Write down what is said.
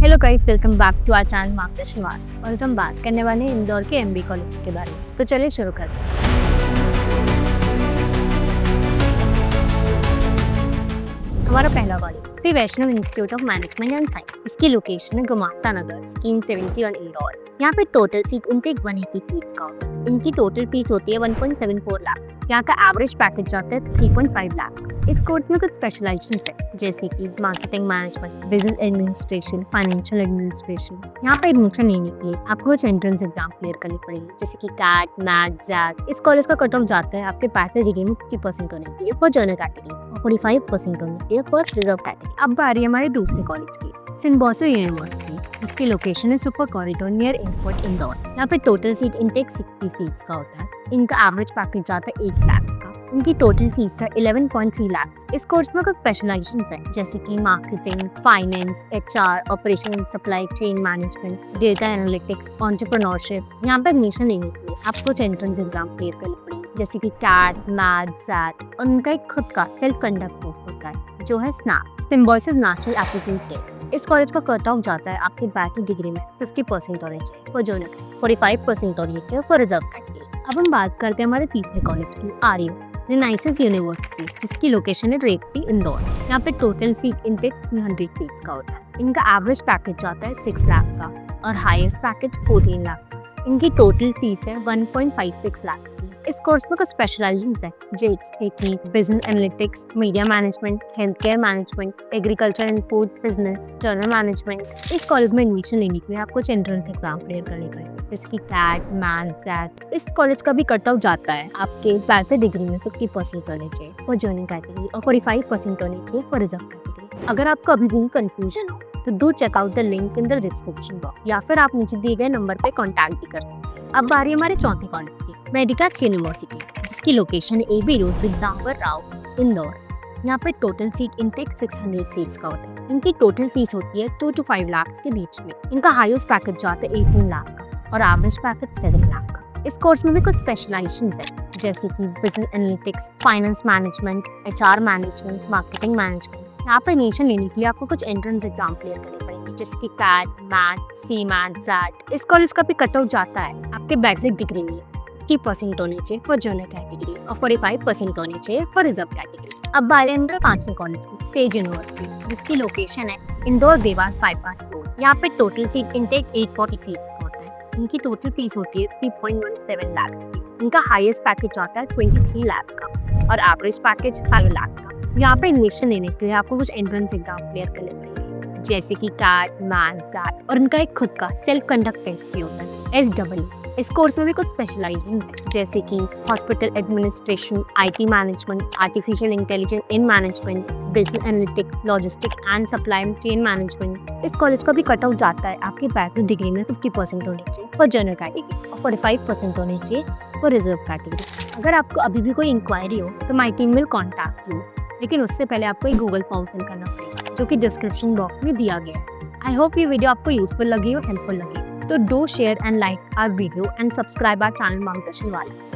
Hello guys, welcome back to our channel मार्गदर्शन वाला। और हम बात करने वाले हैं इंदौर के एमबी कॉलेज के बारे में। तो चलिए शुरू करते हैं। हमारा पहला college Shri Vaishnav institute of management and science. इसकी लोकेशन है गुमास्ता नगर, स्कीम 71 इंदौर। यहाँ पे टोटल सीट इनटेक 180 सीट्स का होता है। इनकी टोटल फीस होती है 1.74 लाख। यहाँ का एवरेज पैकेज जाता है 3.5 लाख। इस कोर्स में कुछ स्पेशलाइजेशन है, जैसे कि marketing management, business administration, financial administration. यहाँ पे एडमिशन लेने के लिए आपको कुछ एंट्रेंस एग्जाम क्लियर करनी पड़ेगी, जैसे कि कैट, मैथ, जैक। इस कॉलेज का कट ऑफ जाता है आपके बैचलर डिग्री में 50% होने के लिए फॉर जनरल कैटेगरी और 45% होने के लिए फॉर रिजर्व कैटेगरी। अब बारी हमारे दूसरे कॉलेज की, सिम्बायोसिस यूनिवर्सिटी, जिसकी लोकेशन है super corridor near airport Indore. यहाँ पे टोटल सीट इनटेक 60 सीट्स का होता है। इनका एवरेज पैकेज जाता है 8 लाख का। इनकी टोटल फीस है 11.3 लाख। इस कोर्स में कुछ स्पेशलाइजेशन है, जैसे कि marketing, finance, HR, operation, supply chain management, data analytics, entrepreneurship. यहाँ पे एडमिशन लेने के लिए आपको कुछ एंट्रेंस एग्जाम क्लियर करनी पड़ेगी, जैसे कि कैट, मैथ, जैट। और उनका एक खुद का सेल्फ कंडक्ट कोर्स होता है, जो है SNAP, Symbiosis national aptitude test. इस कॉलेज का कट ऑफ जाता है आपके बैचलर डिग्री में 50% होने चाहिए फॉर जनरल, 45% होनी चाहिए फॉर रिजर्व कैटेगरी। अब हम बात करते हैं हमारे तीसरे कॉलेज की, RU रिनाइसिस यूनिवर्सिटी, जिसकी लोकेशन है रेवती इंदौर। यहाँ पे टोटल सीट इनटेक 300 सीट्स का होता है। इनका एवरेज पैकेज जाता है 6 लाख का और हाईएस्ट पैकेज 14 लाख का। इनकी टोटल फीस है 1.56 लाख की। इस कोर्स में कुछ स्पेशलाइजेशन है, जैसे कि business analytics, media management, health care management, agriculture and food business, journal management. इस कॉलेज में एडमिशन लेने के लिए आपको एंट्रेंस एग्जाम क्लियर करने पड़ेंगे, जैसे कि कैट, मैथ, जैट। इस कॉलेज का भी कट ऑफ जाता है आपके बैचलर डिग्री में 50% होने चाहिए फॉर जर्नल कैटेगरी और 45% होने चाहिए फॉर रिजर्व कैटेगरी। अगर आपको अभी भी कंफ्यूजन हो तो do check out the link in the description box, या फिर आप नीचे दिए गए नंबर पे कांटेक्ट भी कर सकते हैं। अब बारी हमारे चौथे कॉलेज की, मेडिकल यूनिवर्सिटी, जिसकी लोकेशन AB रोड, विद्यावर राव इंदौर। यहाँ पे टोटल सीट इनटेक 600 सीट्स का होता है। इनकी टोटल फीस होती है 2 to 5 लाख के बीच में। इनका हाईएस्ट पैकेज जाता है 18 लाख का और एवरेज पैकेज 7 लाख का। इस कोर्स में भी कुछ स्पेशलाइजेशन है, जैसे कि business analytics, finance management, HR management, marketing management. यहाँ पे एडमिशन लेने के लिए आपको कुछ एंट्रेंस एग्जाम क्लियर करने पड़ेंगे, जैसे कि कैट, मैथ, CMAT, जैट। इस कॉलेज का भी कट ऑफ जाता है आपके बैचलर डिग्री में 50% होने चाहिए फॉर जनरल कैटेगरी और 45% होने चाहिए फॉर रिजर्व कैटेगरी। अब बारी अंदर पांचवें कॉलेज की, सेज यूनिवर्सिटी, जिसकी लोकेशन है इंदौर देवास बाईपास रोड। यहाँ पे टोटल सीट इनटेक 840 सीट होता है। इनकी टोटल फीस होती है 3.17 लाख की। इनका हाईएस्ट पैकेज आता है 23 लाख का और एवरेज पैकेज 5 लाख का। यहाँ पे एडमिशन लेने के लिए आपको कुछ एंट्रेंस एग्जाम क्लियर करने पड़ेंगे, जैसे कि कैट, मैथ, जैट। और उनका एक खुद का सेल्फ कंडक्ट टेस्ट भी होता है, SEE। इस कोर्स में भी कुछ स्पेशलाइजेशन है, जैसे कि hospital administration, IT management, artificial intelligence in management, business analytics, logistic and supply chain management. इस कॉलेज का भी कट ऑफ जाता है आपके बैचलर डिग्री में 50% होने चाहिए फॉर जनरल कैटेगरी और 45% होने चाहिए फॉर रिजर्व कैटेगरी। अगर आपको अभी भी कोई इंक्वायरी हो तो my team will contact you, लेकिन उससे पहले आपको एक गूगल फॉर्म फिल करना पड़ेगा, जो कि डिस्क्रिप्शन बॉक्स में दिया गया है। आई होप ये वीडियो आपको यूजफुल लगी और हेल्पफुल लगी। तो do share and like our video and subscribe our channel मार्गदर्शन वाला।